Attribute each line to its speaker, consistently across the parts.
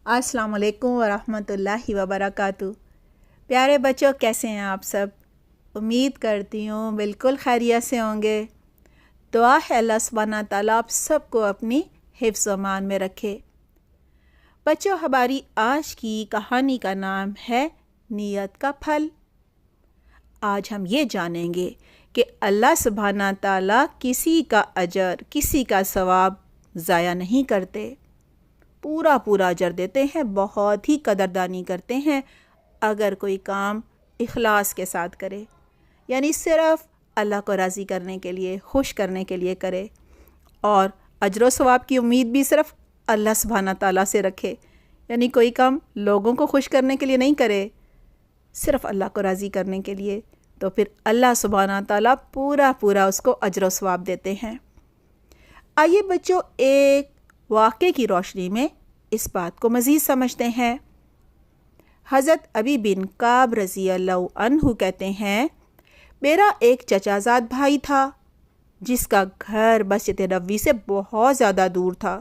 Speaker 1: السلام علیکم ورحمۃ اللہ وبرکاتہ۔ پیارے بچوں، کیسے ہیں آپ سب؟ امید کرتی ہوں بالکل خیریت سے ہوں گے۔ دعا ہے اللہ سبحانہ تعالیٰ آپ سب کو اپنی حفظ و امان میں رکھے۔ بچوں، ہماری آج کی کہانی کا نام ہے نیت کا پھل۔ آج ہم یہ جانیں گے کہ اللہ سبحانہ تعالیٰ کسی کا اجر، کسی کا ثواب ضائع نہیں کرتے، پورا اجر دیتے ہیں، بہت ہی قدردانی کرتے ہیں اگر کوئی کام اخلاص کے ساتھ کرے، یعنی صرف اللہ کو راضی کرنے کے لیے، خوش کرنے کے لیے کرے، اور اجر و ثواب کی امید بھی صرف اللہ سبحانہ تعالیٰ سے رکھے، یعنی کوئی کام لوگوں کو خوش کرنے کے لیے نہیں کرے، صرف اللہ کو راضی کرنے کے لیے، تو پھر اللہ سبحانہ تعالیٰ پورا اس کو اجر و ثواب دیتے ہیں۔ آئیے بچوں، ایک واقعے کی روشنی میں اس بات کو مزید سمجھتے ہیں۔ حضرت ابی بن کعب رضی اللہ عنہ کہتے ہیں، میرا ایک چچا زاد بھائی تھا جس کا گھر مسجد نبوی سے بہت زیادہ دور تھا،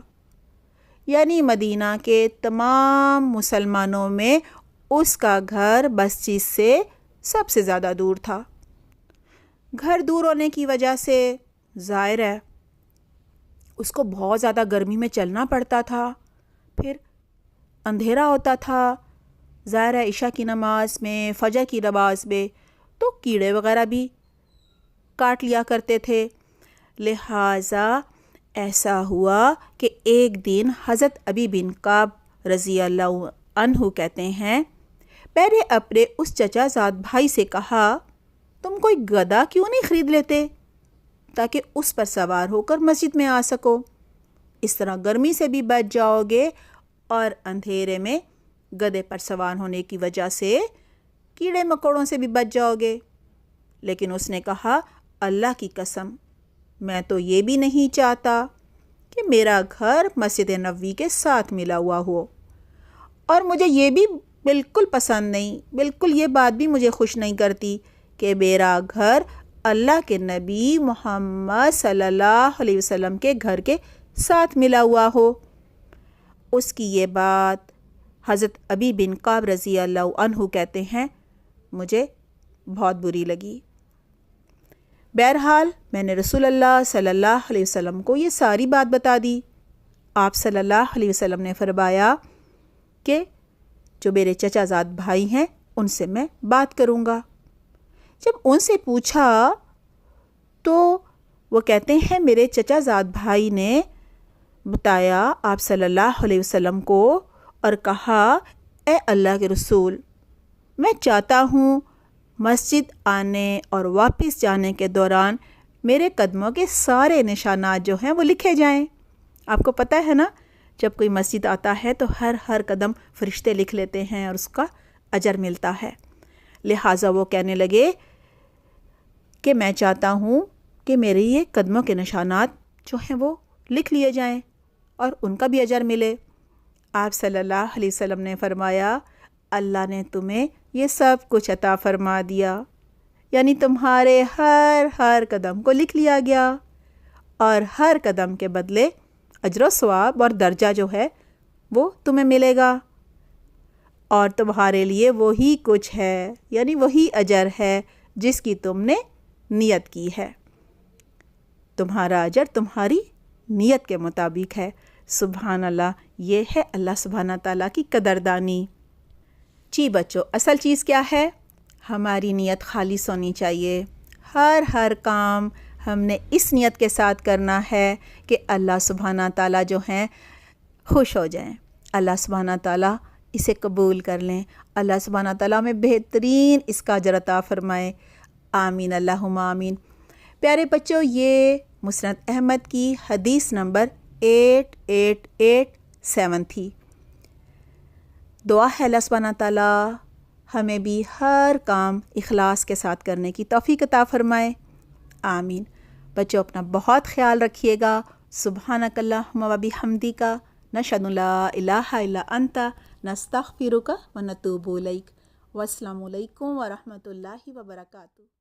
Speaker 1: یعنی مدینہ کے تمام مسلمانوں میں اس کا گھر مسجد سے سب سے زیادہ دور تھا۔ گھر دور ہونے کی وجہ سے ظاہر ہے اس کو بہت زیادہ گرمی میں چلنا پڑتا تھا، پھر اندھیرا ہوتا تھا، ظاہر ہے عشاء کی نماز میں، فجر کی نماز میں تو کیڑے وغیرہ بھی کاٹ لیا کرتے تھے۔ لہٰذا ایسا ہوا کہ ایک دن حضرت ابی بن کعب رضی اللہ عنہ کہتے ہیں، میں نے اپنے اس چچا زاد بھائی سے کہا، تم کوئی گدھا کیوں نہیں خرید لیتے تاکہ اس پر سوار ہو کر مسجد میں آ سکو، اس طرح گرمی سے بھی بچ جاؤ گے اور اندھیرے میں گدھے پر سوار ہونے کی وجہ سے کیڑے مکوڑوں سے بھی بچ جاؤ گے۔ لیکن اس نے کہا، اللہ کی قسم، میں تو یہ بھی نہیں چاہتا کہ میرا گھر مسجد نبوی کے ساتھ ملا ہوا ہو، اور مجھے یہ بھی بالکل پسند نہیں، بالکل یہ بات بھی مجھے خوش نہیں کرتی کہ میرا گھر اللہ کے نبی محمد صلی اللہ علیہ وسلم کے گھر کے ساتھ ملا ہوا ہو۔ اس کی یہ بات حضرت ابی بن کعب رضی اللہ عنہ کہتے ہیں، مجھے بہت بری لگی۔ بہرحال میں نے رسول اللہ صلی اللہ علیہ وسلم کو یہ ساری بات بتا دی۔ آپ صلی اللہ علیہ وسلم نے فرمایا کہ جو میرے چچا زاد بھائی ہیں ان سے میں بات کروں گا۔ جب ان سے پوچھا تو وہ کہتے ہیں، میرے چچا زاد بھائی نے بتایا آپ صلی اللہ علیہ وسلم کو اور کہا، اے اللہ کے رسول، میں چاہتا ہوں مسجد آنے اور واپس جانے کے دوران میرے قدموں کے سارے نشانات جو ہیں وہ لکھے جائیں۔ آپ کو پتہ ہے نا، جب کوئی مسجد آتا ہے تو ہر قدم فرشتے لکھ لیتے ہیں اور اس کا اجر ملتا ہے۔ لہٰذا وہ کہنے لگے کہ میں چاہتا ہوں کہ میرے یہ قدموں کے نشانات جو ہیں وہ لکھ لیے جائیں اور ان کا بھی اجر ملے۔ آپ صلی اللہ علیہ وسلم نے فرمایا، اللہ نے تمہیں یہ سب کچھ عطا فرما دیا، یعنی تمہارے ہر قدم کو لکھ لیا گیا، اور ہر قدم کے بدلے اجر و ثواب اور درجہ جو ہے وہ تمہیں ملے گا، اور تمہارے لیے وہی کچھ ہے، یعنی وہی اجر ہے جس کی تم نے نیت کی ہے۔ تمہارا اجر تمہاری نیت کے مطابق ہے۔ سبحان اللہ، یہ ہے اللہ سبحانہ تعالیٰ کی قدردانی۔ جی بچوں، اصل چیز کیا ہے؟ ہماری نیت خالص ہونی چاہیے۔ ہر کام ہم نے اس نیت کے ساتھ کرنا ہے کہ اللہ سبحانہ تعالیٰ جو ہیں خوش ہو جائیں، اللہ سبحانہ تعالیٰ اسے قبول کر لیں، اللہ سبحانہ تعالیٰ میں بہترین اس کا اجر عطا فرمائے۔ آمین، اللہم آمین۔ پیارے بچوں، یہ مسند احمد کی حدیث نمبر 8887 تھی۔ دعا ہے اللہ سبحانہ تعالیٰ ہمیں بھی ہر کام اخلاص کے ساتھ کرنے کی توفیق عطا فرمائے۔ آمین۔ بچوں، اپنا بہت خیال رکھیے گا۔ سبحانک اللہم و بحمدک، نشہد ان لا الہ الا انت، نستغفرک و نتوب الیک۔ والسلام علیکم ورحمۃ اللہ وبرکاتہ۔